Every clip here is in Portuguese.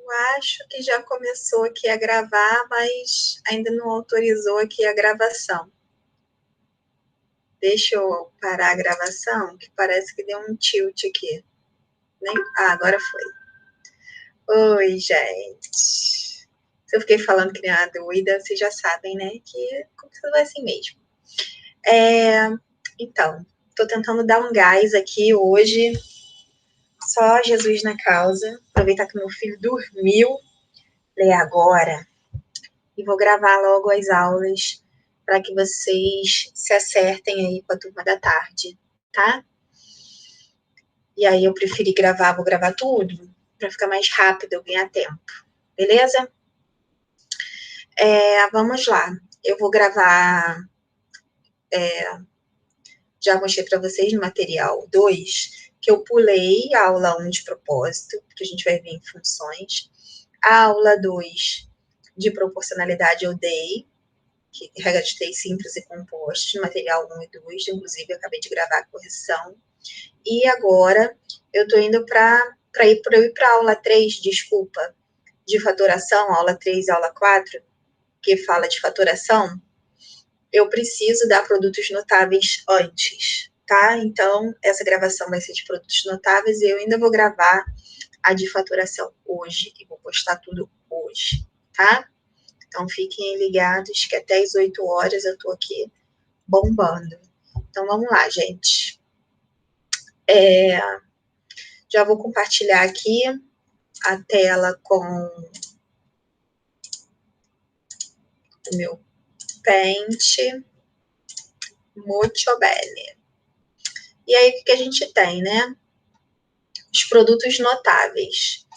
acho que já começou aqui a gravar, mas ainda não autorizou aqui a gravação. Deixa eu parar a gravação, que parece que deu um tilt aqui. Agora foi. Oi, gente. Se eu fiquei falando que nem uma doida, vocês já sabem, né? Que começou assim mesmo. Então, tô tentando dar um gás aqui hoje. Só Jesus na causa. Aproveitar que meu filho dormiu. Falei, agora. E vou gravar logo as aulas para que vocês se acertem aí com a turma da tarde, tá? E aí eu preferi gravar, vou gravar tudo, para ficar mais rápido, eu ganhar tempo. Beleza? Vamos lá. Eu vou gravar... já mostrei para vocês no material 2, que eu pulei a aula 1 de propósito, que a gente vai ver em funções. A aula 2 de proporcionalidade eu dei, que regra de três simples e compostos, no material 1 e 2, inclusive eu acabei de gravar a correção. E agora eu estou indo para ir para a aula 3, desculpa, de fatoração, aula 3 e aula 4, que fala de fatoração. Eu preciso dar produtos notáveis antes, tá? Então, essa gravação vai ser de produtos notáveis e eu ainda vou gravar a de fatoração hoje, e vou postar tudo hoje, tá? Então, fiquem ligados que até as 8 horas eu tô aqui bombando. Então, vamos lá, gente. Já vou compartilhar aqui a tela com o meu Paint. Muito bene. E aí, o que a gente tem, né? Os produtos notáveis.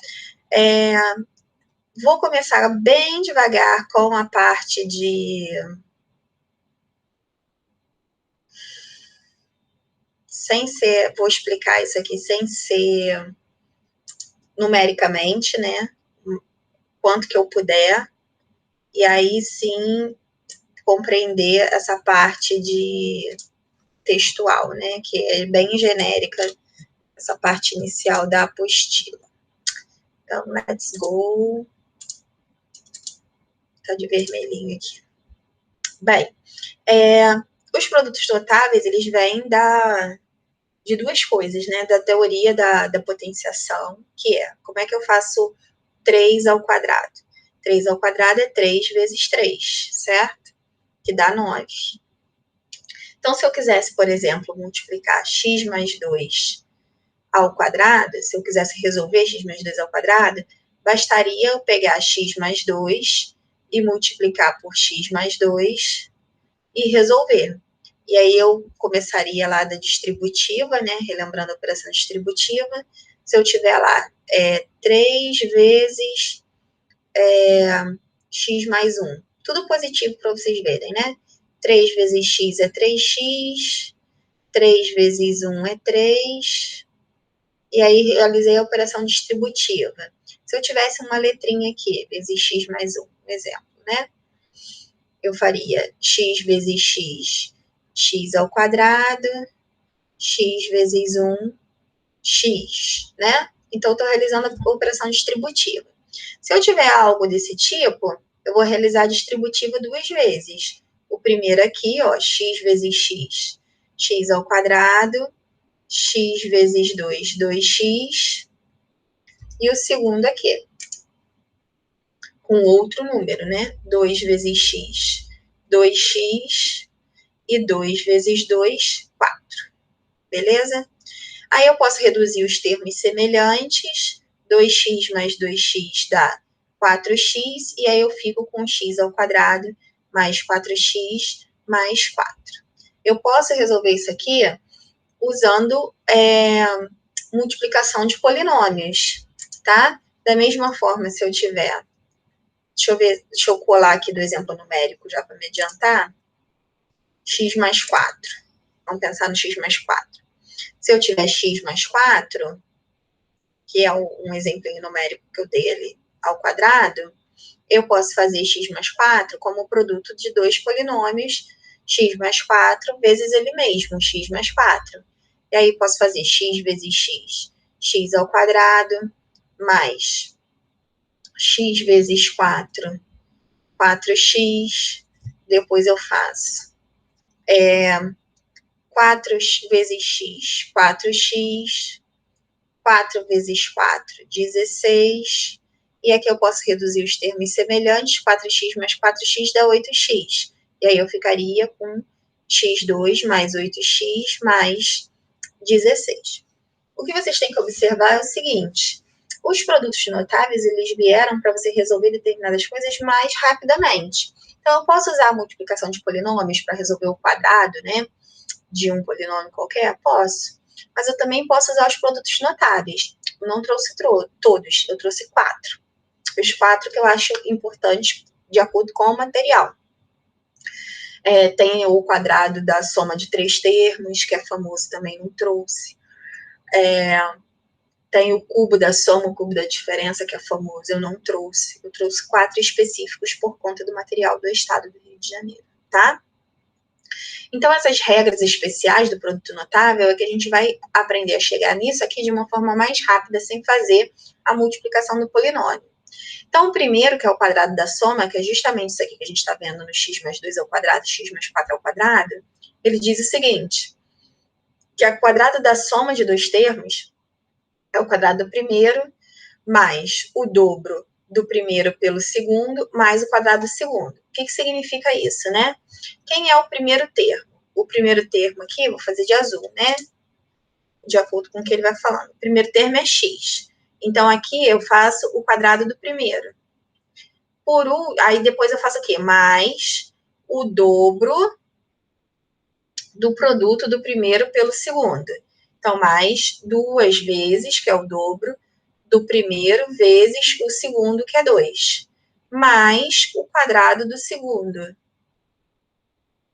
Vou começar bem devagar com a parte de... vou explicar isso aqui sem ser numericamente, né? Quanto que eu puder. E aí, sim, compreender essa parte de textual, né? Que é bem genérica, essa parte inicial da apostila. Então, let's go. Tá de vermelhinho aqui. Bem, os produtos notáveis, eles vêm de duas coisas, né? Da teoria da potenciação, que é como é que eu faço 3 ao quadrado? 3 ao quadrado é 3 vezes 3, certo? Que dá 9. Então, se eu quisesse, por exemplo, multiplicar x mais 2 ao quadrado, se eu quisesse resolver x mais 2 ao quadrado, bastaria eu pegar x mais 2 e multiplicar por x mais 2 e resolver. E aí eu começaria lá da distributiva, né? Relembrando a operação distributiva. Se eu tiver lá 3 vezes x mais 1. Tudo positivo para vocês verem, né? 3 vezes x é 3x, 3 vezes 1 é 3, e aí realizei a operação distributiva. Se eu tivesse uma letrinha aqui, vezes x mais 1, um exemplo, né? Eu faria x vezes x, x ao quadrado, x vezes 1, x, né? Então, estou realizando a operação distributiva. Se eu tiver algo desse tipo, eu vou realizar a distributiva duas vezes. O primeiro aqui, ó, x vezes x, x ao quadrado, x vezes 2, 2x. E o segundo aqui, com outro número, né? 2 vezes x, 2x. E 2 vezes 2, 4. Beleza? Aí eu posso reduzir os termos semelhantes. 2x mais 2x dá 4x. E aí eu fico com x ao quadrado mais 4x mais 4. Eu posso resolver isso aqui usando multiplicação de polinômios, tá? Da mesma forma, se eu tiver... Deixa eu colar aqui do exemplo numérico já para me adiantar. X mais 4. Vamos pensar no x mais 4. Se eu tiver x mais 4, que é um exemplo numérico que eu dei ali ao quadrado, eu posso fazer x mais 4 como produto de dois polinômios, x mais 4 vezes ele mesmo, x mais 4. E aí posso fazer x vezes x, x ao quadrado, mais x vezes 4, 4x, depois eu faço 4 vezes x, 4x, 4 vezes 4, 16, e aqui eu posso reduzir os termos semelhantes, 4x mais 4x dá 8x, e aí eu ficaria com x2 mais 8x mais 16. O que vocês têm que observar é o seguinte, os produtos notáveis, eles vieram para você resolver determinadas coisas mais rapidamente. Então, eu posso usar a multiplicação de polinômios para resolver o quadrado, né, de um polinômio qualquer? Posso. Mas eu também posso usar os produtos notáveis. Eu não trouxe todos, eu trouxe 4. Os 4 que eu acho importantes de acordo com o material. Tem o quadrado da soma de 3 termos, que é famoso, também não trouxe. Tem o cubo da soma, o cubo da diferença, que é famoso, eu não trouxe. Eu trouxe 4 específicos por conta do material do estado do Rio de Janeiro, tá? Então, essas regras especiais do produto notável é que a gente vai aprender a chegar nisso aqui de uma forma mais rápida, sem fazer a multiplicação do polinômio. Então, o primeiro, que é o quadrado da soma, que é justamente isso aqui que a gente está vendo no x mais 2 ao quadrado, x mais 4 ao quadrado, ele diz o seguinte, que o quadrado da soma de dois termos é o quadrado do primeiro mais o dobro do primeiro pelo segundo, mais o quadrado do segundo. O que significa isso, né? Quem é o primeiro termo? O primeiro termo aqui, vou fazer de azul, né? De acordo com o que ele vai falando. O primeiro termo é x. Então, aqui eu faço o quadrado do primeiro. Aí depois eu faço o quê? Mais o dobro do produto do primeiro pelo segundo. Então, mais 2 vezes, que é o dobro, do primeiro vezes o segundo, que é 2, mais o quadrado do segundo.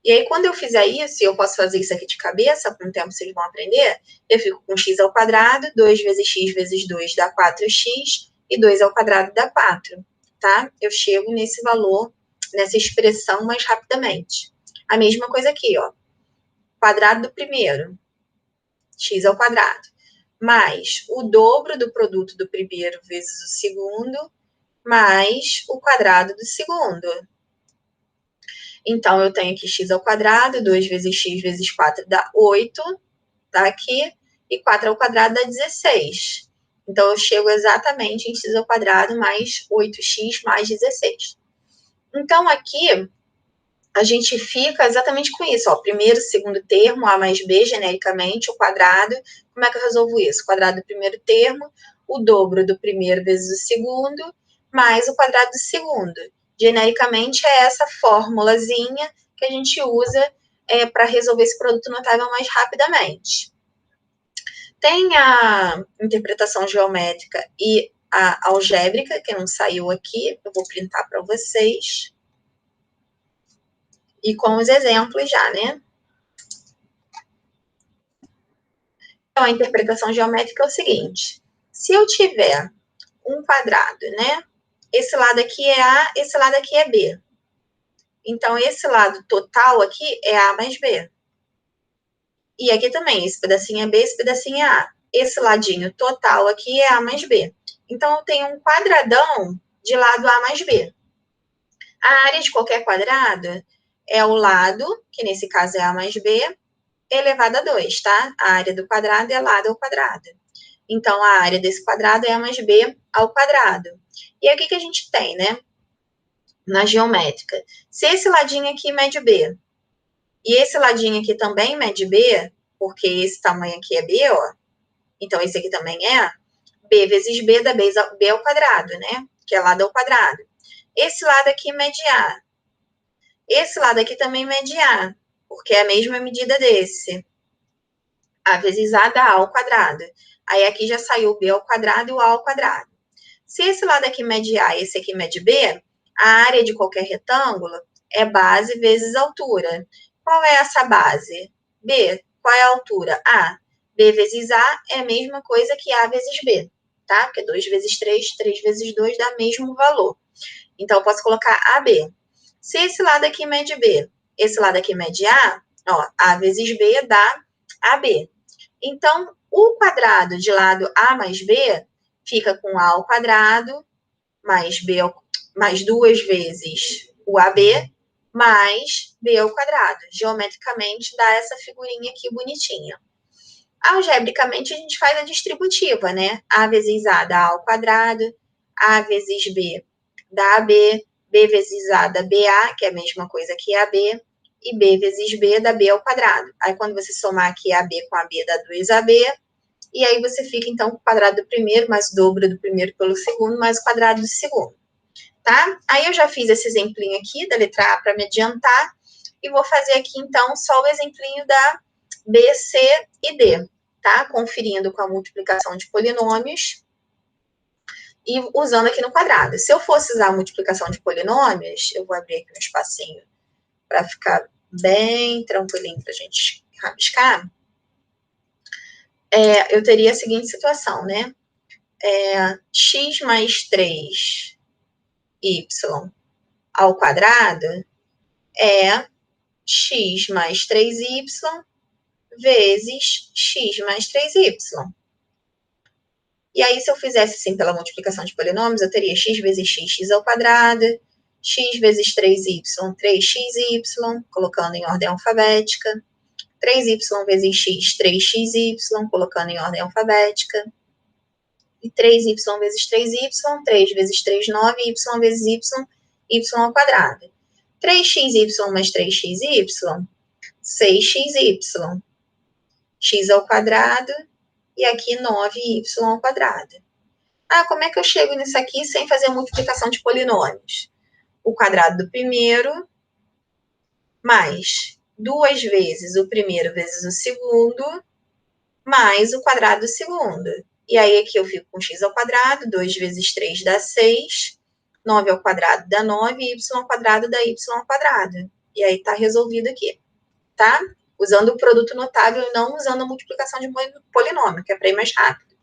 E aí, quando eu fizer isso, e eu posso fazer isso aqui de cabeça, com o tempo vocês vão aprender, eu fico com x ao quadrado, 2 vezes x vezes 2 dá 4x, e 2 ao quadrado dá 4, tá? Eu chego nesse valor, nessa expressão mais rapidamente. A mesma coisa aqui, ó. Quadrado do primeiro, x ao quadrado, mais o dobro do produto do primeiro vezes o segundo, mais o quadrado do segundo. Então, eu tenho aqui x ao quadrado, 2 vezes x vezes 4 dá 8, tá aqui, e 4 ao quadrado dá 16. Então, eu chego exatamente em x ao quadrado mais 8x mais 16. Então, aqui, a gente fica exatamente com isso, ó, primeiro, segundo termo, a mais b, genericamente, o quadrado. Como é que eu resolvo isso? O quadrado do primeiro termo, o dobro do primeiro vezes o segundo, mais o quadrado do segundo. Genericamente, é essa formulazinha que a gente usa para resolver esse produto notável mais rapidamente. Tem a interpretação geométrica e a algébrica, que não saiu aqui, eu vou printar para vocês. E com os exemplos já, né? Então, a interpretação geométrica é o seguinte, se eu tiver um quadrado, né? Esse lado aqui é A, esse lado aqui é B. Então, esse lado total aqui é A mais B. E aqui também, esse pedacinho é B, esse pedacinho é A. Esse ladinho total aqui é A mais B. Então, eu tenho um quadradão de lado A mais B. A área de qualquer quadrado é o lado, que nesse caso é A mais B, elevado a 2, tá? A área do quadrado é lado ao quadrado. Então, a área desse quadrado é A mais B ao quadrado. E aqui que a gente tem, né? Na geométrica. Se esse ladinho aqui mede B, e esse ladinho aqui também mede B, porque esse tamanho aqui é B, ó. Então, esse aqui também é B vezes B dá B ao quadrado, né? Que é lado ao quadrado. Esse lado aqui mede A. Esse lado aqui também mede A, porque é a mesma medida desse. A vezes A dá A ao quadrado. Aí aqui já saiu o B ao quadrado e o A ao quadrado. Se esse lado aqui mede A e esse aqui mede B, a área de qualquer retângulo é base vezes altura. Qual é essa base? B. Qual é a altura? A. B vezes A é a mesma coisa que A vezes B, tá? Porque 2 vezes 3, 3 vezes 2 dá o mesmo valor. Então, eu posso colocar AB. Se esse lado aqui mede B, esse lado aqui mede A, ó, A vezes B dá AB. Então, o quadrado de lado A mais B fica com A ao quadrado mais B mais 2 vezes o AB mais B ao quadrado. Geometricamente dá essa figurinha aqui bonitinha. Algebricamente a gente faz a distributiva, né? A vezes A dá A ao quadrado, A vezes B dá AB, B vezes A dá BA, que é a mesma coisa que AB, e B vezes B dá B ao quadrado. Aí quando você somar aqui AB com AB dá 2AB, e aí você fica então com o quadrado do primeiro, mais o dobro do primeiro pelo segundo, mais o quadrado do segundo, tá? Aí eu já fiz esse exemplinho aqui da letra A para me adiantar, e vou fazer aqui então só o exemplinho da B, C e D, tá? Conferindo com a multiplicação de polinômios e usando aqui no quadrado. Se eu fosse usar a multiplicação de polinômios, eu vou abrir aqui um espacinho para ficar bem tranquilinho para a gente rabiscar. Eu teria a seguinte situação, né? X mais 3y ao quadrado é x mais 3y vezes x mais 3y. E aí, se eu fizesse assim pela multiplicação de polinômios, eu teria x vezes x, x ao quadrado, x vezes 3y, 3xy, colocando em ordem alfabética, 3y vezes x, 3xy, colocando em ordem alfabética, e 3y vezes 3y, 3 vezes 3, 9, y vezes y, y ao quadrado. 3xy mais 3xy, 6xy, x ao quadrado, e aqui 9y ao quadrado. Como é que eu chego nisso aqui sem fazer a multiplicação de polinômios? O quadrado do primeiro, mais 2 vezes o primeiro vezes o segundo, mais o quadrado do segundo. E aí aqui eu fico com x ao quadrado, 2 vezes 3 dá 6, 9 ao quadrado dá 9, y ao quadrado dá y ao quadrado. E aí tá resolvido aqui, tá? Usando o produto notável e não usando a multiplicação de polinômio, que é para ir mais rápido.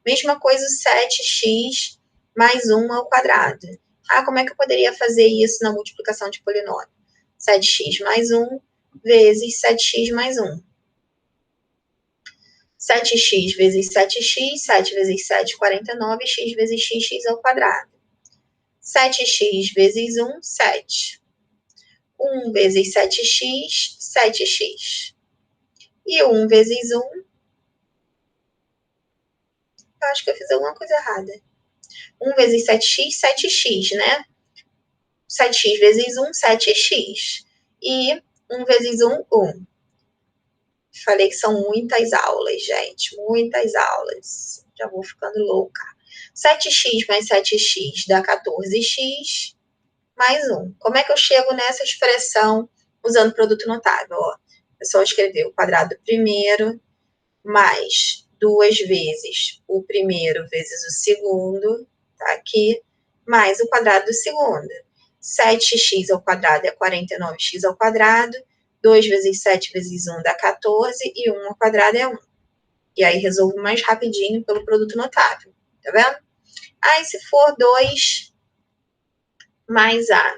Mesma coisa, 7x mais 1 ao quadrado. Como é que eu poderia fazer isso na multiplicação de polinômio? 7x mais 1 vezes 7x mais 1. 7x vezes 7x, 7 vezes 7, 49, x vezes x, x ao quadrado. 7x vezes 1, 7. 1 vezes 7x, 7x. E 1 vezes 1, eu acho que eu fiz alguma coisa errada. 1 vezes 7x, 7x, né? 7x vezes 1, 7x. E 1 vezes 1, 1. Falei que são muitas aulas, gente. Muitas aulas. Já vou ficando louca. 7x mais 7x dá 14x mais 1. Como é que eu chego nessa expressão usando produto notável? É só escrever o quadrado do primeiro mais 2 vezes o primeiro vezes o segundo, tá aqui, mais o quadrado do segundo. 7x ao quadrado é 49x ao quadrado, 2 vezes 7 vezes 1 dá 14, e 1 ao quadrado é 1. E aí resolvo mais rapidinho pelo produto notável, tá vendo? Aí se for 2 mais A,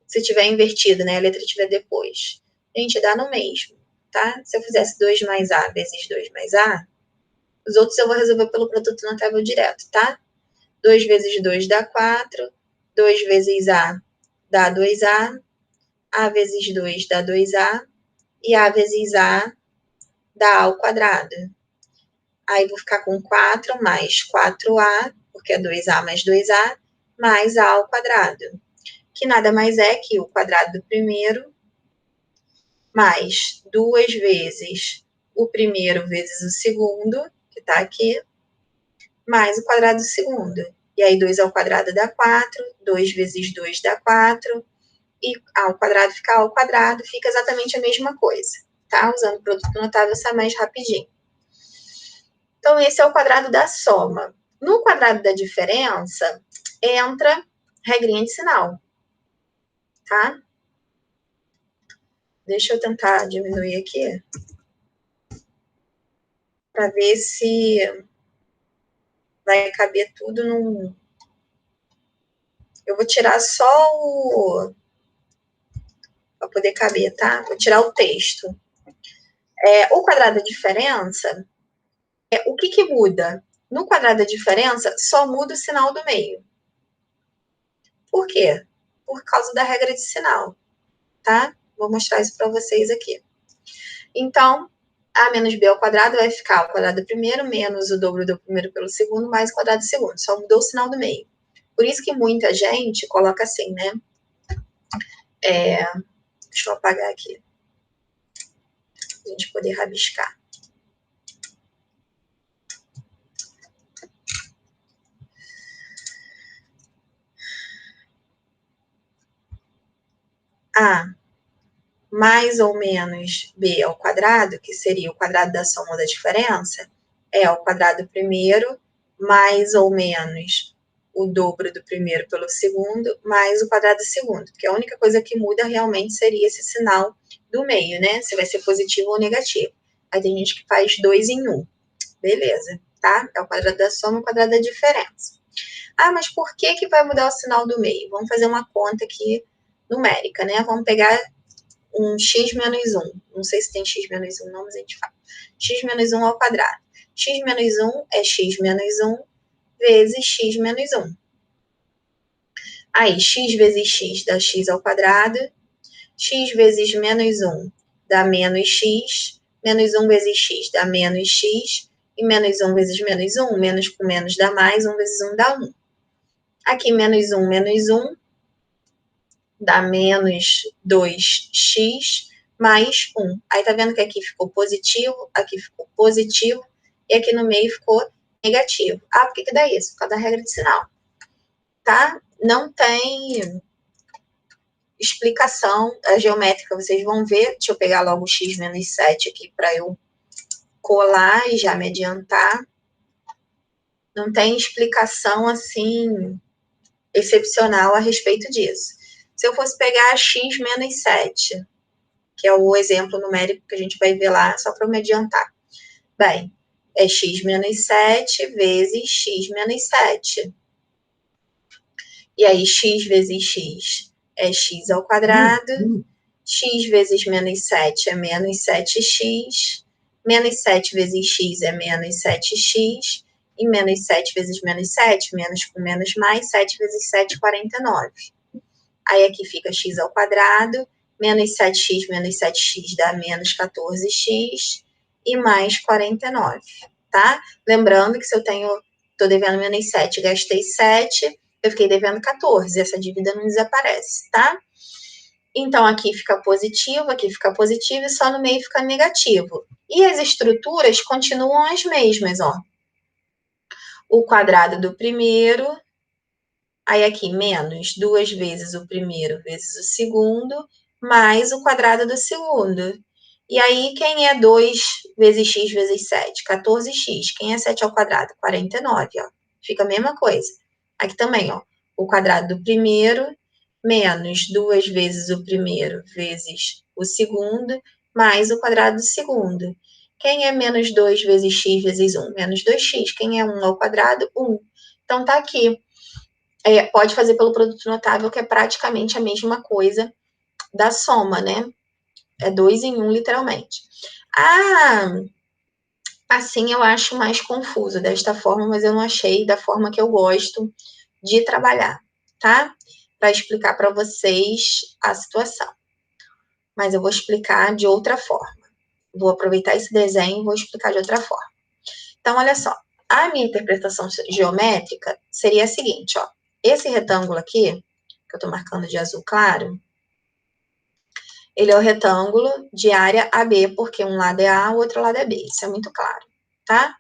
se tiver invertido, né, a letra tiver depois, a gente dá no mesmo, tá? Se eu fizesse 2 mais A vezes 2 mais A, os outros eu vou resolver pelo produto notável direto, tá? 2 vezes 2 dá 4, 2 vezes A dá 2A, A vezes 2 dá 2A, e A vezes A dá A ao quadrado. Aí vou ficar com 4 mais 4A, porque é 2A mais 2A, mais A ao quadrado, que nada mais é que o quadrado do primeiro mais 2 vezes o primeiro vezes o segundo, que está aqui, mais o quadrado do segundo. E aí 2 ao quadrado dá 4, 2 vezes 2 dá 4, e A ao quadrado fica A ao quadrado, fica exatamente a mesma coisa, tá? Usando o produto notável, sai mais rapidinho. Então, esse é o quadrado da soma. No quadrado da diferença, entra regrinha de sinal, tá? Deixa eu tentar diminuir aqui, para ver se vai caber tudo num... Eu vou tirar só o... para poder caber, tá? Vou tirar o texto. O quadrado da diferença, o que muda? No quadrado da diferença, só muda o sinal do meio. Por quê? Por causa da regra de sinal, tá? Vou mostrar isso para vocês aqui. Então, a menos b ao quadrado vai ficar o quadrado do primeiro menos o dobro do primeiro pelo segundo mais o quadrado do segundo. Só mudou o sinal do meio. Por isso que muita gente coloca assim, né? Deixa eu apagar aqui. Pra gente poder rabiscar. A mais ou menos b ao quadrado, que seria o quadrado da soma ou da diferença, é o quadrado do primeiro mais ou menos o dobro do primeiro pelo segundo, mais o quadrado do segundo, porque a única coisa que muda realmente seria esse sinal do meio, né? Se vai ser positivo ou negativo. Aí tem gente que faz 2 em 1. Beleza, tá? É o quadrado da soma e o quadrado da diferença. Ah, mas por que que vai mudar o sinal do meio? Vamos fazer uma conta aqui numérica, né? Vamos pegar um x menos 1. Não sei se tem x menos 1 não, mas a gente fala. X menos 1 ao quadrado. X menos 1 é x menos 1 vezes x menos 1. Aí, x vezes x dá x ao quadrado. X vezes menos 1 dá menos x. Menos 1 vezes x dá menos x. E menos 1 vezes menos 1, menos com menos dá mais, 1 vezes 1 dá 1. Aqui, menos 1 dá menos 2x mais 1. Aí, tá vendo que aqui ficou positivo e aqui no meio ficou negativo. Ah, por que que dá isso? Por causa da regra de sinal, tá? Não tem explicação geométrica, vocês vão ver. Deixa eu pegar logo o x menos 7 aqui para eu colar e já me adiantar. Não tem explicação, assim, excepcional a respeito disso. Se eu fosse pegar x menos 7, que é o exemplo numérico que a gente vai ver lá, só para me adiantar. Bem, é x menos 7 vezes x menos 7. E aí, x vezes x é x ao quadrado. X vezes menos 7 é menos 7x. Menos 7 vezes x é menos 7x. E menos 7 vezes menos 7, menos com menos mais, 7 vezes 7, 49. Aí aqui fica x ao quadrado, menos 7x dá menos 14x e mais 49, tá? Lembrando que se eu tô devendo menos 7, gastei 7, eu fiquei devendo 14, essa dívida não desaparece, tá? Então, aqui fica positivo e só no meio fica negativo. E as estruturas continuam as mesmas, ó. O quadrado do primeiro, aí aqui menos 2 vezes o primeiro vezes o segundo, mais o quadrado do segundo. E aí, quem é 2 vezes x vezes 7? 14x. Quem é 7 ao quadrado? 49, ó. Fica a mesma coisa. Aqui também, ó. O quadrado do primeiro menos 2 vezes o primeiro vezes o segundo, mais o quadrado do segundo. Quem é menos 2 vezes x vezes 1? Menos 2x. Quem é 1 ao quadrado? 1. Então, tá aqui. Pode fazer pelo produto notável, que é praticamente a mesma coisa da soma, né? É 2 em 1, literalmente. Assim eu acho mais confuso desta forma, mas eu não achei da forma que eu gosto de trabalhar, tá? Para explicar para vocês a situação. Mas eu vou explicar de outra forma. Vou aproveitar esse desenho e vou explicar de outra forma. Então, olha só. A minha interpretação geométrica seria a seguinte, ó. Esse retângulo aqui, que eu tô marcando de azul claro, ele é o retângulo de área AB, porque um lado é A, o outro lado é B. Isso é muito claro, tá?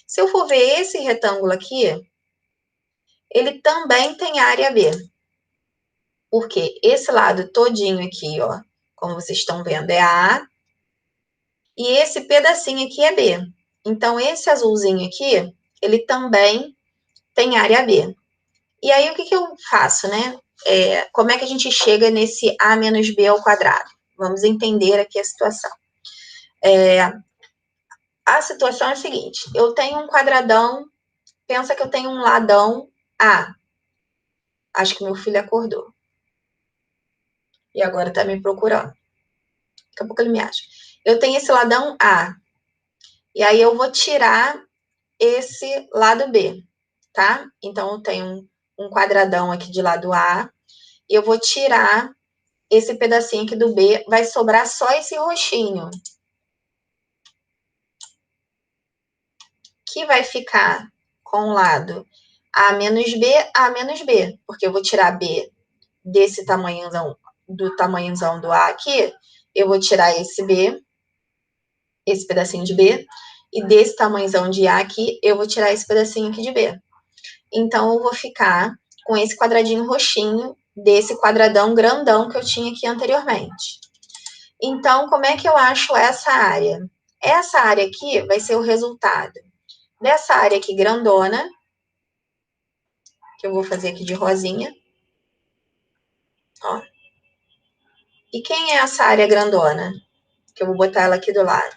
Se eu for ver esse retângulo aqui, ele também tem área B. Porque esse lado todinho aqui, ó, como vocês estão vendo, é A. E esse pedacinho aqui é B. Então, esse azulzinho aqui, ele também tem área B. E aí, o que que eu faço, né? Como é que a gente chega nesse A menos B ao quadrado? Vamos entender aqui a situação. A situação é a seguinte, eu tenho um quadradão, pensa que eu tenho um ladão A. Acho que meu filho acordou. E agora tá me procurando. Daqui a pouco ele me acha. Eu tenho esse ladão A. E aí eu vou tirar esse lado B, tá? Então, eu tenho um quadradão aqui de lado A, e eu vou tirar esse pedacinho aqui do B, vai sobrar só esse roxinho, que vai ficar com o lado A menos B, porque eu vou tirar B desse tamanhozão, do A aqui, eu vou tirar esse B, esse pedacinho de B, e desse tamanhozão de A aqui, eu vou tirar esse pedacinho aqui de B. Então, eu vou ficar com esse quadradinho roxinho desse quadradão grandão que eu tinha aqui anteriormente. Então, como é que eu acho essa área? Essa área aqui vai ser o resultado dessa área aqui grandona, que eu vou fazer aqui de rosinha. Ó. E quem é essa área grandona? Que eu vou botar ela aqui do lado.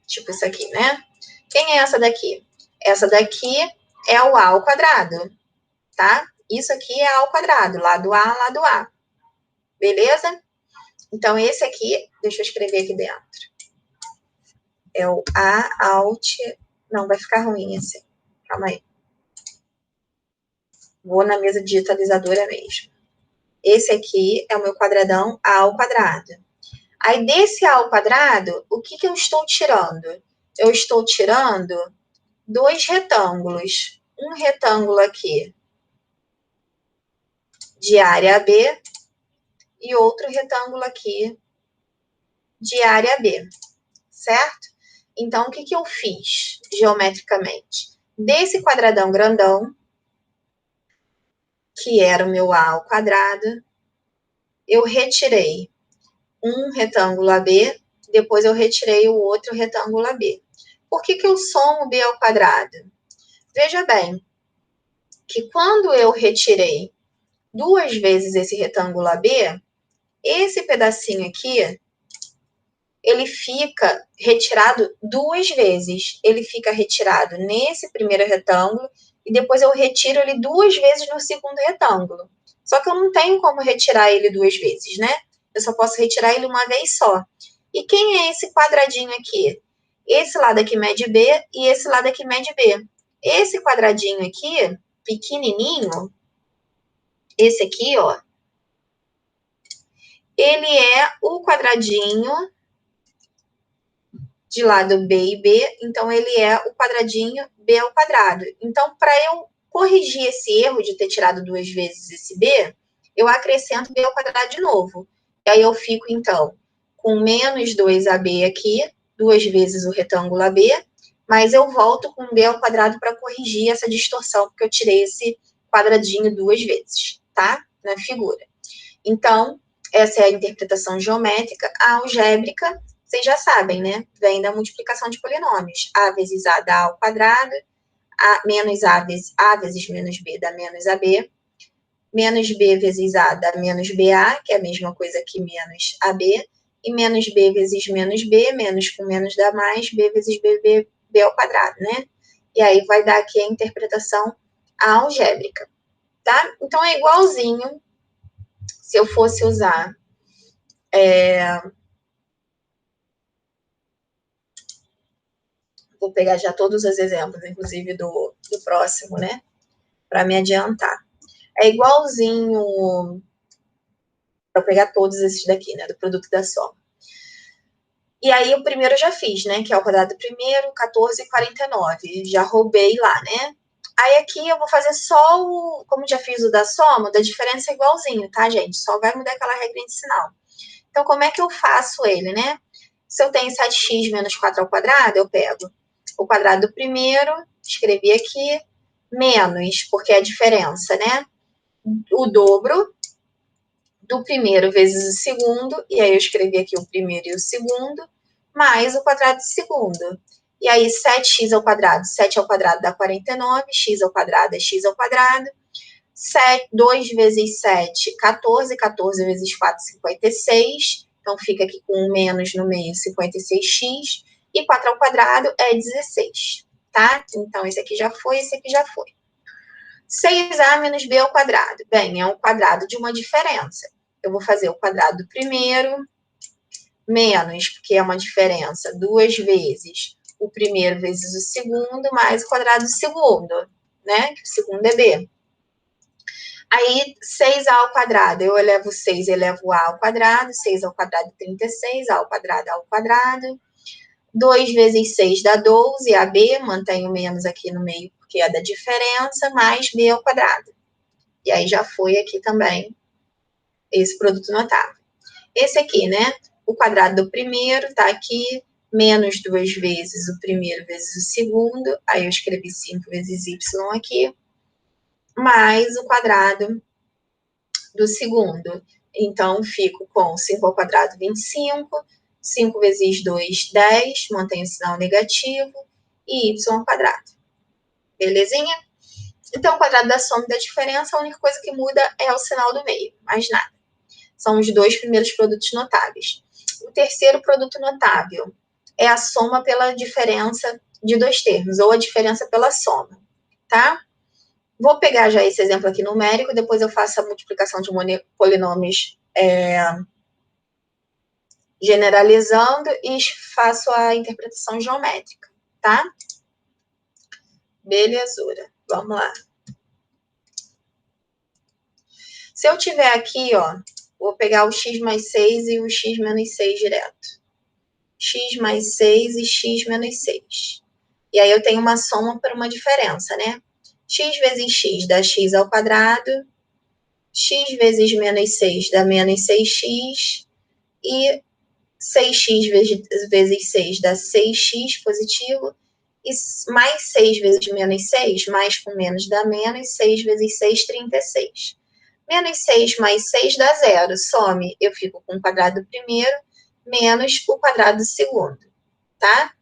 Tipo isso aqui, né? Quem é essa daqui? Essa daqui é o A ao quadrado, tá? Isso aqui é A ao quadrado, lado A, lado A. Beleza? Então, esse aqui, deixa eu escrever aqui dentro. É o A alt... Não, vai ficar ruim assim. Calma aí. Vou na mesa digitalizadora mesmo. Esse aqui é o meu quadradão A ao quadrado. Aí, desse A ao quadrado, o que eu estou tirando? Eu estou tirando dois retângulos. Um retângulo aqui de área B e outro retângulo aqui de área B, certo? Então, o que eu fiz geometricamente? Desse quadradão grandão, que era o meu A ao quadrado, eu retirei um retângulo AB, depois eu retirei o outro retângulo AB. Por que eu somo B ao quadrado? Veja bem, que quando eu retirei duas vezes esse retângulo AB, esse pedacinho aqui, ele fica retirado duas vezes. Ele fica retirado nesse primeiro retângulo e depois eu retiro ele duas vezes no segundo retângulo. Só que eu não tenho como retirar ele duas vezes, né? Eu só posso retirar ele uma vez só. E quem é esse quadradinho aqui? Esse lado aqui mede B e esse lado aqui mede B. Esse quadradinho aqui, pequenininho, esse aqui, ó, ele é o quadradinho de lado B e B, então ele é o quadradinho B ao quadrado. Então, para eu corrigir esse erro de ter tirado duas vezes esse B, eu acrescento B ao quadrado de novo. E aí eu fico, então, com menos 2AB aqui, duas vezes o retângulo AB, mas eu volto com B ao quadrado para corrigir essa distorção, porque eu tirei esse quadradinho duas vezes, tá? Na figura. Então, essa é a interpretação geométrica. A algébrica, vocês já sabem, né? Vem da multiplicação de polinômios. A vezes A dá A ao quadrado, menos A vezes menos B dá menos AB, menos B vezes A dá menos BA, que é a mesma coisa que menos AB, e menos B vezes menos B, menos com menos dá mais, B vezes B ao quadrado, né? E aí vai dar aqui a interpretação algébrica, tá? Então, é igualzinho se eu fosse usar vou pegar já todos os exemplos, inclusive do próximo, né? Para me adiantar. É igualzinho para pegar todos esses daqui, né? Do produto da soma. E aí, o primeiro eu já fiz, né? Que é o quadrado primeiro, 14 e 49. Já roubei lá, né? Aí, aqui eu vou fazer só o... Como já fiz o da soma, da diferença é igualzinho, tá, gente? Só vai mudar aquela regra de sinal. Então, como é que eu faço ele, né? Se eu tenho 7x menos 4 ao quadrado, eu pego o quadrado do primeiro, escrevi aqui, menos, porque é a diferença, né? O dobro do primeiro vezes o segundo, e aí eu escrevi aqui o primeiro e o segundo, mais o quadrado do segundo. E aí, 7x ao quadrado, 7 ao quadrado dá 49, x ao quadrado é x ao quadrado, 2 vezes 7, 14, 14 vezes 4, 56, então fica aqui com um menos no meio, 56x, e 4 ao quadrado é 16, tá? Então, esse aqui já foi, esse aqui já foi. 6a menos b ao quadrado. Bem, é um quadrado de uma diferença. Eu vou fazer o quadrado do primeiro, menos, porque é uma diferença, 2 vezes o primeiro vezes o segundo, mais o quadrado do segundo, né? Que o segundo é b. Aí, 6a ao quadrado, eu elevo 6, elevo a ao quadrado, 6 ao quadrado, 36, a ao quadrado. 2 vezes 6 dá 12, AB, mantenho menos aqui no meio, porque é da diferença, mais b ao quadrado. E aí já foi aqui também esse produto notável. Esse aqui, né? O quadrado do primeiro tá aqui, menos 2 vezes o primeiro vezes o segundo, aí eu escrevi 5 vezes y aqui, mais o quadrado do segundo. Então, fico com 5 ao quadrado, 25, 5 vezes 2, 10, mantenho o sinal negativo, e y ao quadrado. Belezinha? Então, o quadrado da soma e da diferença, a única coisa que muda é o sinal do meio, mais nada. São os 2 primeiros produtos notáveis. O terceiro produto notável é a soma pela diferença de 2 termos, ou a diferença pela soma, tá? Vou pegar já esse exemplo aqui numérico, depois eu faço a multiplicação de polinômios generalizando e faço a interpretação geométrica, tá? Belezura. Vamos lá. Se eu tiver aqui, ó, vou pegar o x mais 6 e o x menos 6 direto. X mais 6 e x menos 6. E aí eu tenho uma soma para uma diferença, né? X vezes x dá x ao quadrado, x vezes menos 6 dá menos 6x, e 6x vezes 6 dá 6x positivo, e mais 6 vezes menos 6, mais com menos dá menos, 6 vezes 6, 36. Menos 6 mais 6 dá 0, some, eu fico com o quadrado do primeiro, menos o quadrado do segundo, tá?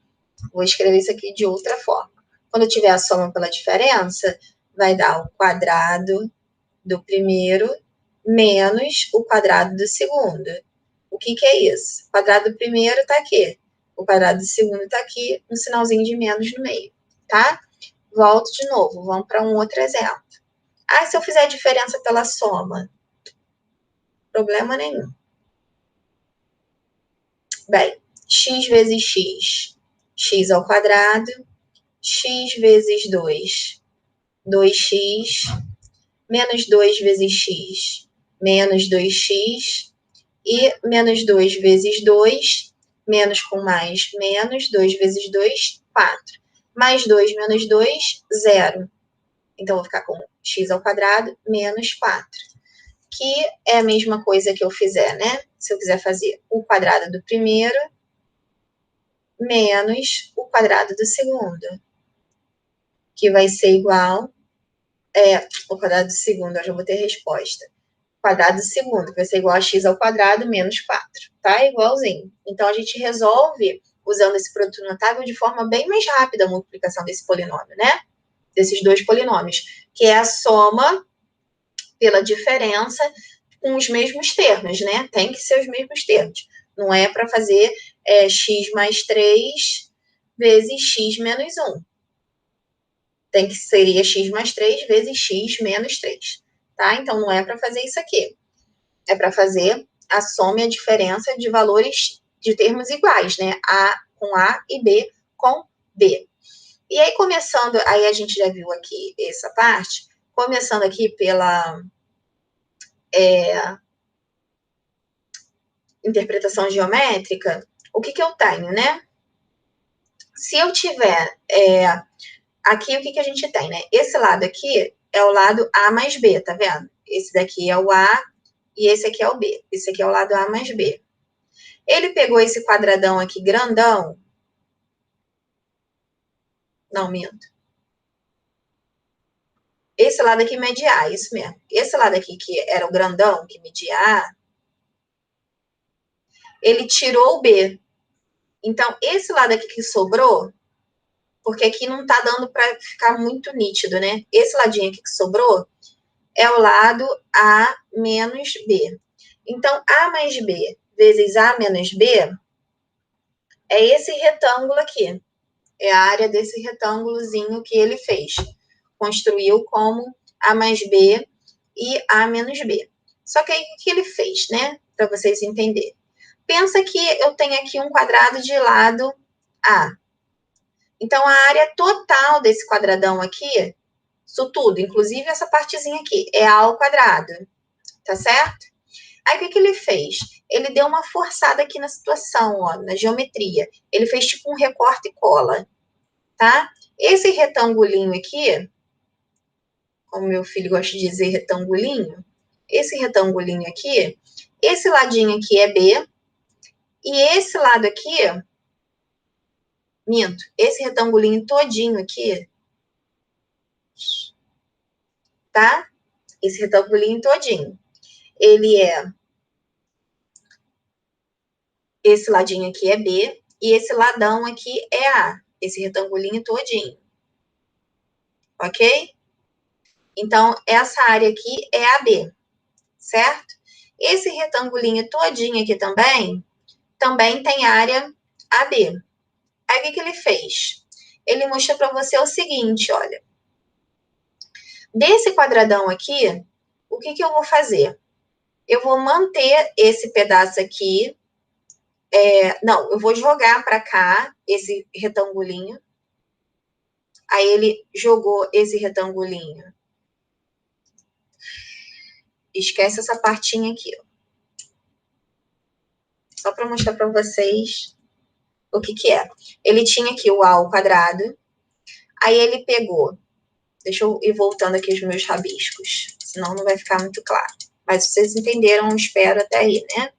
Vou escrever isso aqui de outra forma. Quando eu tiver a soma pela diferença, vai dar o quadrado do primeiro menos o quadrado do segundo. O que é isso? O quadrado do primeiro está aqui. O quadrado do segundo está aqui, um sinalzinho de menos no meio, tá? Volto de novo, vamos para um outro exemplo. Ah, se eu fizer a diferença pela soma? Problema nenhum. Bem, x vezes x, x ao quadrado, x vezes 2, 2x, menos 2 vezes x, menos 2x, e menos 2 vezes 2, menos com mais, menos, 2 vezes 2, 4. Mais 2 menos 2, 0. Então, vou ficar com x ao quadrado menos 4. Que é a mesma coisa que eu fizer, né? Se eu quiser fazer o quadrado do primeiro menos o quadrado do segundo, que vai ser igual, o quadrado do segundo, eu já vou ter resposta. Quadrado do segundo, que vai ser igual a x ao quadrado menos 4, tá? Igualzinho. Então, a gente resolve, usando esse produto notável, de forma bem mais rápida a multiplicação desse polinômio, né? Desses 2 polinômios, que é a soma pela diferença com os mesmos termos, né? Tem que ser os mesmos termos. Não é para fazer x mais 3 vezes x menos 1. Seria x mais 3 vezes x menos 3. Tá? Então, não é para fazer isso aqui. É para fazer a soma e a diferença de valores de termos iguais, né? A com A e B com B. E aí, começando, aí a gente já viu aqui essa parte, começando aqui pela interpretação geométrica, o que eu tenho, né? Se eu tiver aqui, o que a gente tem, né? Esse lado aqui é o lado A mais B, tá vendo? Esse daqui é o A e esse aqui é o B. Esse aqui é o lado A mais B. Ele pegou esse quadradão aqui grandão. Não, minto. Esse lado aqui mede A, isso mesmo. Esse lado aqui, que era o grandão, que media A, ele tirou o B. Então, esse lado aqui que sobrou, porque aqui não tá dando para ficar muito nítido, né? Esse ladinho aqui que sobrou é o lado A menos B. Então, A mais B vezes A menos B é esse retângulo aqui. É a área desse retângulozinho que ele fez. Construiu como A mais B e A menos B. Só que aí, o que ele fez, né? Para vocês entenderem. Pensa que eu tenho aqui um quadrado de lado A. Então, a área total desse quadradão aqui, isso tudo, inclusive essa partezinha aqui, é A ao quadrado, tá certo? Aí, o que ele fez? Ele deu uma forçada aqui na situação, ó, na geometria. Ele fez tipo um recorte e cola, tá? Esse retangulinho aqui, como meu filho gosta de dizer retangulinho, esse retangulinho aqui, esse ladinho aqui é B, e esse lado aqui, minto, esse retangulinho todinho aqui, tá? Esse retangulinho todinho, ele é, esse ladinho aqui é B, e esse ladão aqui é A, esse retangulinho todinho, ok? Então, essa área aqui é AB, certo? Esse retangulinho todinho aqui também tem área AB. Aí, o que ele fez? Ele mostrou para você o seguinte, olha. Desse quadradão aqui, o que eu vou fazer? Eu vou manter esse pedaço aqui. Não, eu vou jogar para cá esse retangulinho. Aí, ele jogou esse retangulinho. Esquece essa partinha aqui, ó. Só para mostrar para vocês o que é. Ele tinha aqui o A ao quadrado. Aí, ele pegou. Deixa eu ir voltando aqui os meus rabiscos, senão não vai ficar muito claro. Mas vocês entenderam, espero até aí, né?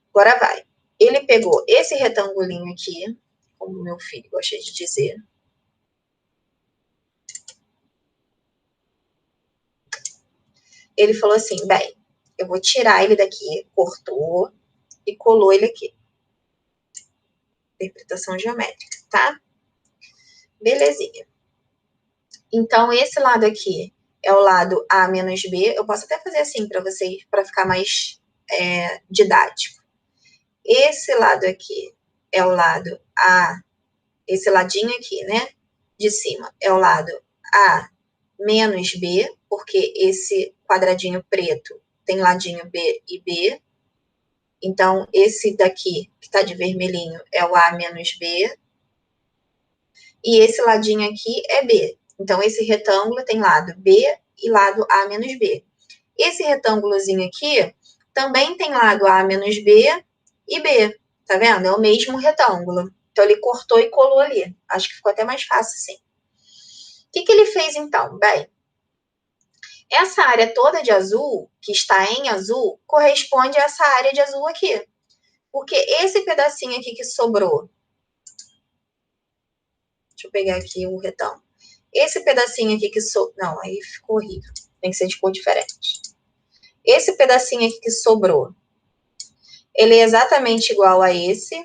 Agora vai. Ele pegou esse retangulinho aqui, como meu filho gosta de dizer. Ele falou assim, bem, eu vou tirar ele daqui, cortou e colou ele aqui. Interpretação geométrica, tá? Belezinha. Então, esse lado aqui é o lado A menos B. Eu posso até fazer assim para vocês, para ficar mais didático. Esse lado aqui é o lado A, esse ladinho aqui, né? De cima é o lado A menos B, porque esse quadradinho preto tem ladinho B e B. Então, esse daqui, que tá de vermelhinho, é o A menos B. E esse ladinho aqui é B. Então, esse retângulo tem lado B e lado A menos B. Esse retângulozinho aqui também tem lado A menos B e B. Tá vendo? É o mesmo retângulo. Então, ele cortou e colou ali. Acho que ficou até mais fácil assim. O que ele fez, então? Bem, essa área toda de azul, que está em azul, corresponde a essa área de azul aqui. Porque esse pedacinho aqui que sobrou... Deixa eu pegar aqui o retângulo. Esse pedacinho aqui que sobrou... Não, aí ficou horrível. Tem que ser de cor diferente. Esse pedacinho aqui que sobrou, ele é exatamente igual a esse.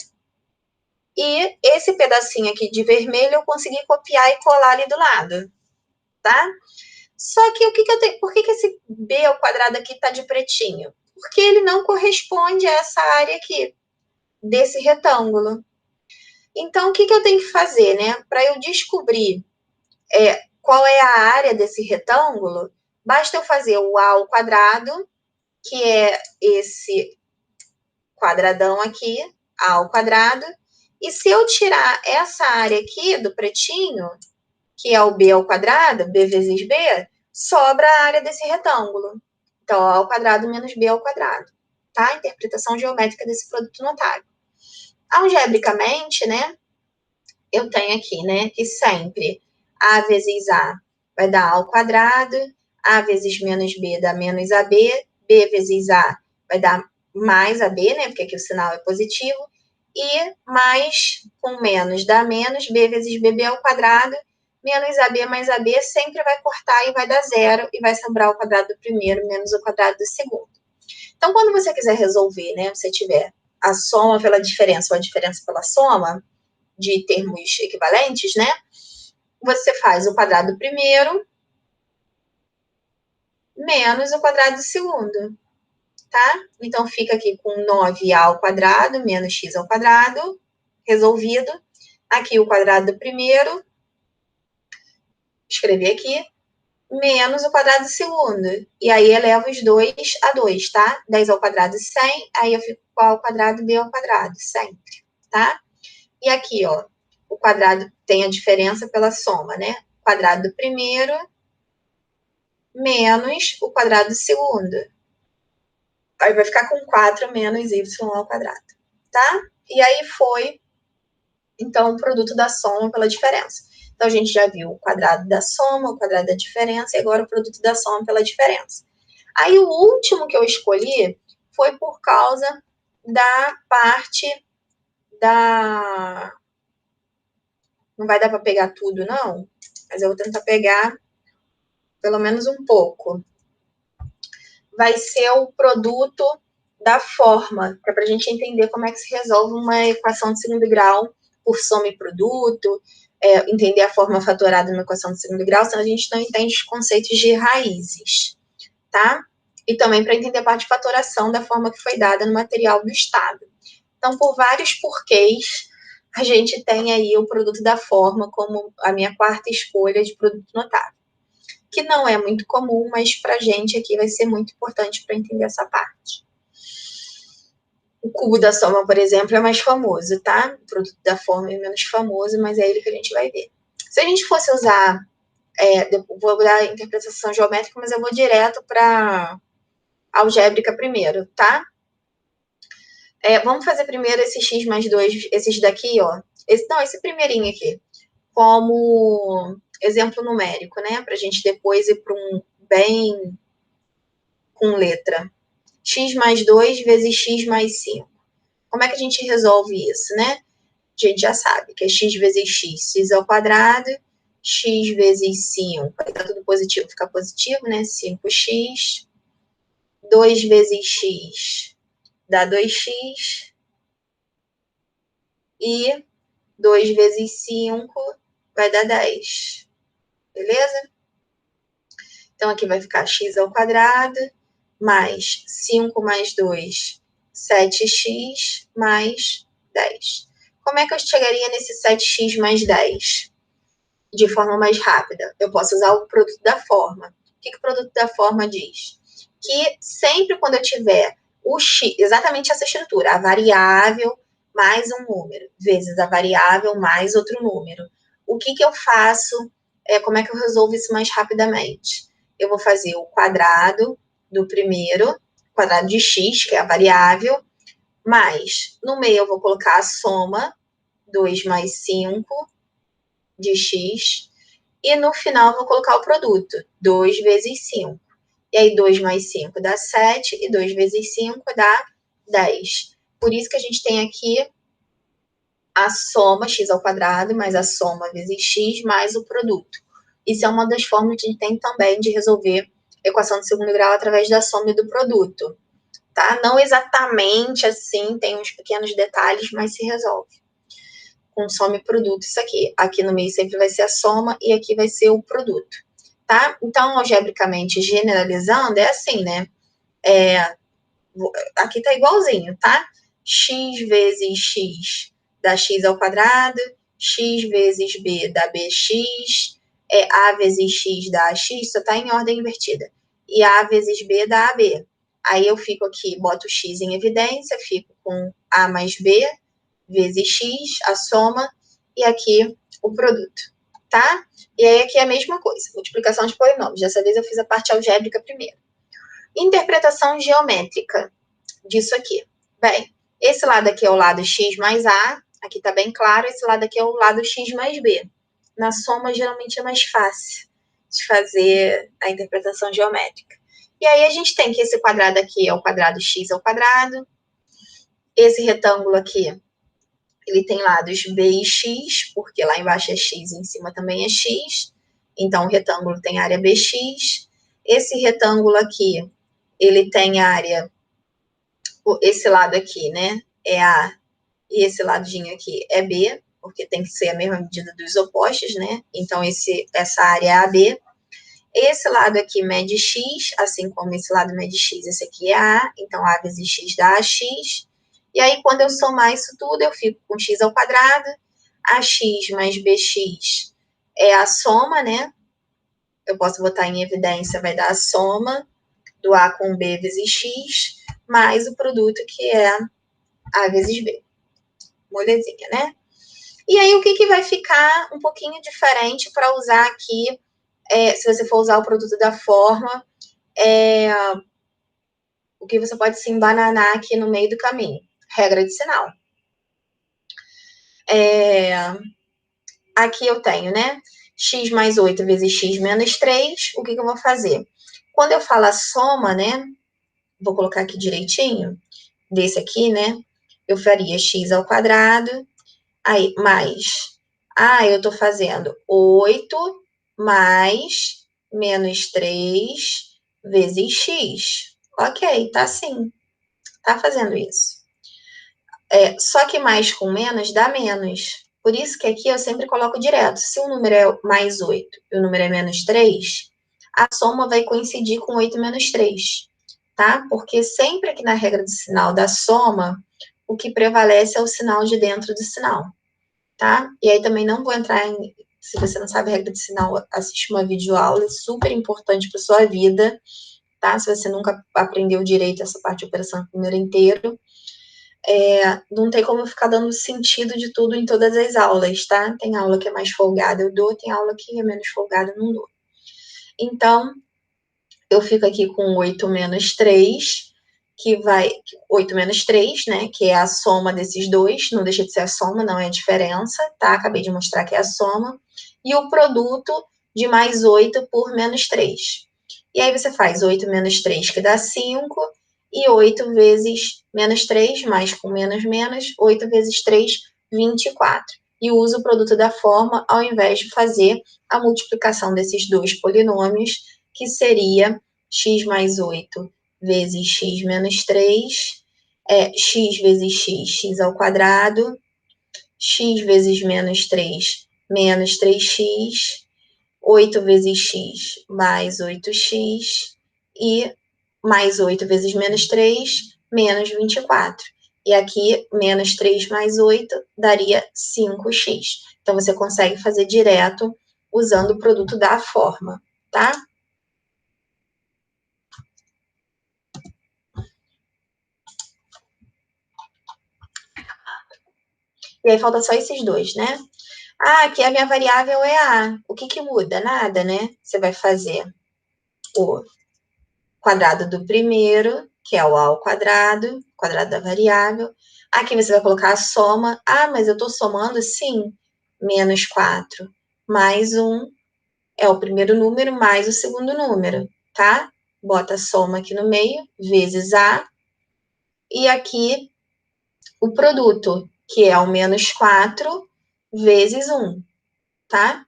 E esse pedacinho aqui de vermelho eu consegui copiar e colar ali do lado, tá? Só que o que eu tenho... Por que esse B ao quadrado aqui tá de pretinho? Porque ele não corresponde a essa área aqui, desse retângulo. Então, o que eu tenho que fazer, né? Para eu descobrir qual é a área desse retângulo, basta eu fazer o A ao quadrado, que é esse quadradão aqui, A ao quadrado, e se eu tirar essa área aqui do pretinho, que é o B ao quadrado, B vezes B, sobra a área desse retângulo. Então, A ao quadrado menos B ao quadrado, tá? Interpretação geométrica desse produto notável. Algebricamente, né, eu tenho aqui, né, que sempre A vezes A vai dar A ao quadrado, A vezes menos B dá menos AB, B vezes A vai dar mais AB, né, porque aqui o sinal é positivo, e mais com menos dá menos, B vezes BB ao quadrado, menos AB mais AB sempre vai cortar e vai dar zero, e vai sobrar o quadrado do primeiro menos o quadrado do segundo. Então, quando você quiser resolver, né, você tiver a soma pela diferença ou a diferença pela soma, de termos equivalentes, né? Você faz o quadrado do primeiro menos o quadrado do segundo, tá? Então, fica aqui com 9a ao quadrado menos x ao quadrado, resolvido. Aqui o quadrado do primeiro, escrever aqui, menos o quadrado do segundo. E aí eleva os dois a 2, tá? 10 ao quadrado, 100. Aí eu fico com A ao quadrado, B ao quadrado, sempre, tá? E aqui, ó, o quadrado tem a diferença pela soma, né? O quadrado do primeiro menos o quadrado do segundo. Aí vai ficar com 4 menos y ao quadrado, tá? E aí foi, então, o produto da soma pela diferença. Então, a gente já viu o quadrado da soma, o quadrado da diferença, e agora o produto da soma pela diferença. Aí, o último que eu escolhi foi por causa da parte da... Não vai dar para pegar tudo, não, mas eu vou tentar pegar pelo menos um pouco. Vai ser o produto da forma, que é para a gente entender como é que se resolve uma equação de segundo grau por soma e produto, entender a forma fatorada numa equação de segundo grau, senão a gente não entende os conceitos de raízes, tá? E também para entender a parte de fatoração da forma que foi dada no material do estado. Então, por vários porquês, a gente tem aí o produto da forma como a minha quarta escolha de produto notável, que não é muito comum, mas para a gente aqui vai ser muito importante para entender essa parte. O cubo da soma, por exemplo, é mais famoso, tá? O produto da forma é menos famoso, mas é ele que a gente vai ver. Se a gente fosse usar, vou dar interpretação geométrica, mas eu vou direto para algébrica primeiro, tá? Vamos fazer primeiro esse x mais 2, esses daqui, ó. Esse primeirinho aqui, como exemplo numérico, né? Para a gente depois ir para um bem com letra. X mais 2 vezes x mais 5. Como é que a gente resolve isso, né? A gente já sabe que é x vezes x ao quadrado, x vezes 5, aí tá tudo positivo, fica positivo, né? 5x, 2 vezes x dá 2x, e 2 vezes 5 vai dar 10, beleza? Então, aqui vai ficar x ao quadrado, mais 5 mais 2, 7x, mais 10. Como é que eu chegaria nesse 7x mais 10? De forma mais rápida. Eu posso usar o produto da forma. O que o produto da forma diz? Que sempre quando eu tiver o x, exatamente essa estrutura, a variável mais um número, vezes a variável mais outro número. O que eu faço? Como é que eu resolvo isso mais rapidamente? Eu vou fazer o quadrado do primeiro, quadrado de x, que é a variável, mais, no meio eu vou colocar a soma, 2 mais 5 de x, e no final eu vou colocar o produto, 2 vezes 5. E aí 2 mais 5 dá 7, e 2 vezes 5 dá 10. Por isso que a gente tem aqui a soma x ao quadrado, mais a soma vezes x, mais o produto. Isso é uma das formas que a gente tem também de resolver equação de segundo grau através da soma e do produto, tá? Não exatamente assim, tem uns pequenos detalhes, mas se resolve com soma e produto isso aqui. Aqui no meio sempre vai ser a soma e aqui vai ser o produto, tá? Então, algebricamente generalizando, é assim, né? Aqui tá igualzinho, tá? X vezes x dá x ao quadrado, x vezes b dá bx, a vezes x dá x, só tá em ordem invertida. E a vezes b dá ab. Aí eu fico aqui, boto x em evidência, fico com a mais b vezes x, a soma, e aqui o produto, tá? E aí aqui é a mesma coisa, multiplicação de polinômios. Dessa vez eu fiz a parte algébrica primeiro. Interpretação geométrica disso aqui. Bem, esse lado aqui é o lado x mais a, aqui tá bem claro, esse lado aqui é o lado x mais b. Na soma, geralmente é mais fácil de fazer a interpretação geométrica. E aí a gente tem que esse quadrado aqui é o quadrado x ao quadrado, esse retângulo aqui ele tem lados b e x, porque lá embaixo é x e em cima também é x. Então, o retângulo tem área bx. Esse retângulo aqui, ele tem área... Esse lado aqui, né, é A, e esse ladinho aqui é B, porque tem que ser a mesma medida dos opostos, né? Então, essa área é AB. Esse lado aqui mede x, assim como esse lado mede x, esse aqui é A, então A vezes x dá AX. E aí, quando eu somar isso tudo, eu fico com x ao quadrado, AX mais BX é a soma, né? eu posso botar em evidência, vai dar a soma do A com B vezes X, mais o produto que é A vezes B. Molezinha, né? E aí, o que vai ficar um pouquinho diferente para usar aqui, se você for usar o produto da forma, o que você pode se embananar aqui no meio do caminho. Regra de sinal. Aqui eu tenho, né? X mais 8 vezes x menos 3. O que eu vou fazer? Quando eu falo a soma, né? Vou colocar aqui direitinho. Desse aqui, né? Eu faria x ao quadrado. Aí, mais. Eu tô fazendo 8 mais menos 3 vezes x. Ok, tá sim. Tá fazendo isso. Só que mais com menos dá menos. Por isso que aqui eu sempre coloco direto. Se o número é mais 8 e o número é menos 3, a soma vai coincidir com 8 menos 3, tá? Porque sempre aqui na regra de sinal da soma, o que prevalece é o sinal de dentro do sinal, tá? E aí também não vou entrar em... Se você não sabe a regra de sinal, assiste uma videoaula, é super importante para sua vida, tá? Se você nunca aprendeu direito essa parte de operação número inteiro, não tem como ficar dando sentido de tudo em todas as aulas, tá? Tem aula que é mais folgada, eu dou, tem aula que é menos folgada, eu não dou. Então, eu fico aqui com 8 menos 3, que vai... 8 menos 3, né? Que é a soma desses dois, não deixa de ser a soma, não é a diferença, tá? Acabei de mostrar que é a soma. E o produto de mais 8 por menos 3. E aí você faz 8 menos 3, que dá 5, e 8 vezes menos 3, mais com menos menos, 8 vezes 3, 24. E usa o produto da forma ao invés de fazer a multiplicação desses dois polinômios, que seria x mais 8 vezes x menos 3, x vezes x, x ao quadrado, x vezes menos 3, menos 3x, 8 vezes x mais 8x, e mais 8 vezes menos 3, menos 24. E aqui, menos 3 mais 8 daria 5x. Então, você consegue fazer direto usando o produto da forma, tá? E aí, falta só esses dois, né? Aqui a minha variável é A. O que muda? Nada, né? Você vai fazer o quadrado do primeiro, que é o A ao quadrado da variável. Aqui você vai colocar a soma. Mas eu estou somando? Sim. Menos 4 mais 1 é o primeiro número mais o segundo número, tá? Bota a soma aqui no meio, vezes A. E aqui o produto, que é o menos 4 vezes 1, tá?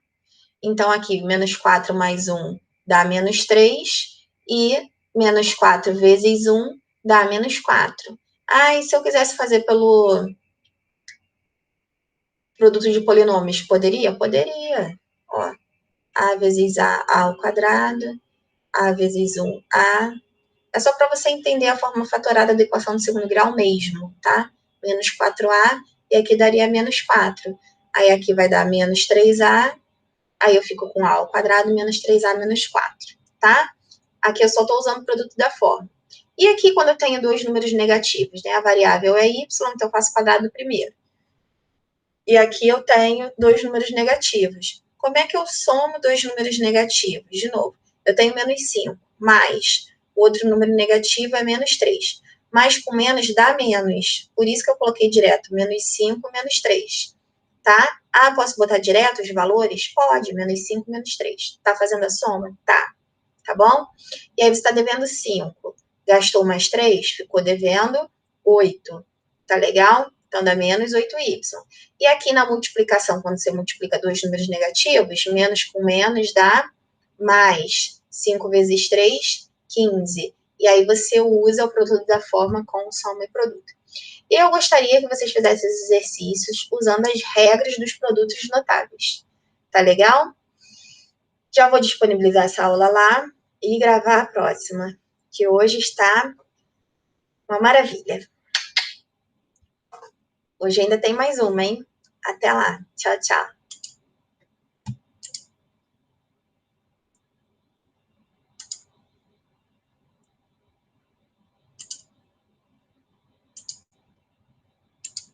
Então, aqui, menos 4 mais 1 dá menos 3, e menos 4 vezes 1 dá menos 4. E se eu quisesse fazer pelo produto de polinômios, poderia? Poderia. Ó, A vezes A ao quadrado, A vezes 1, A. É só para você entender a forma fatorada da equação do segundo grau mesmo, tá? Menos 4A, e aqui daria menos 4. Aí aqui vai dar menos 3A, aí eu fico com A ao quadrado menos 3A menos 4, tá? Aqui eu só estou usando o produto da forma. E aqui, quando eu tenho dois números negativos, né? A variável é y, então eu faço o quadrado primeiro. E aqui eu tenho dois números negativos. Como é que eu somo dois números negativos? De novo, eu tenho menos 5, mais o outro número negativo é menos 3. Mais com menos dá menos. Por isso que eu coloquei direto, menos 5, menos 3. Tá? Posso botar direto os valores? Pode, menos 5, menos 3. Tá fazendo a soma? Tá bom? E aí você está devendo 5. Gastou mais 3, ficou devendo 8. Tá legal? Então dá menos 8y. E aqui na multiplicação, quando você multiplica dois números negativos, menos com menos dá mais. 5 vezes 3, 15. E aí você usa o produto da forma com soma e produto. Eu gostaria que vocês fizessem esses exercícios usando as regras dos produtos notáveis. Tá legal? Já vou disponibilizar essa aula lá e gravar a próxima, que hoje está uma maravilha. Hoje ainda tem mais uma, hein? Até lá. Tchau, tchau.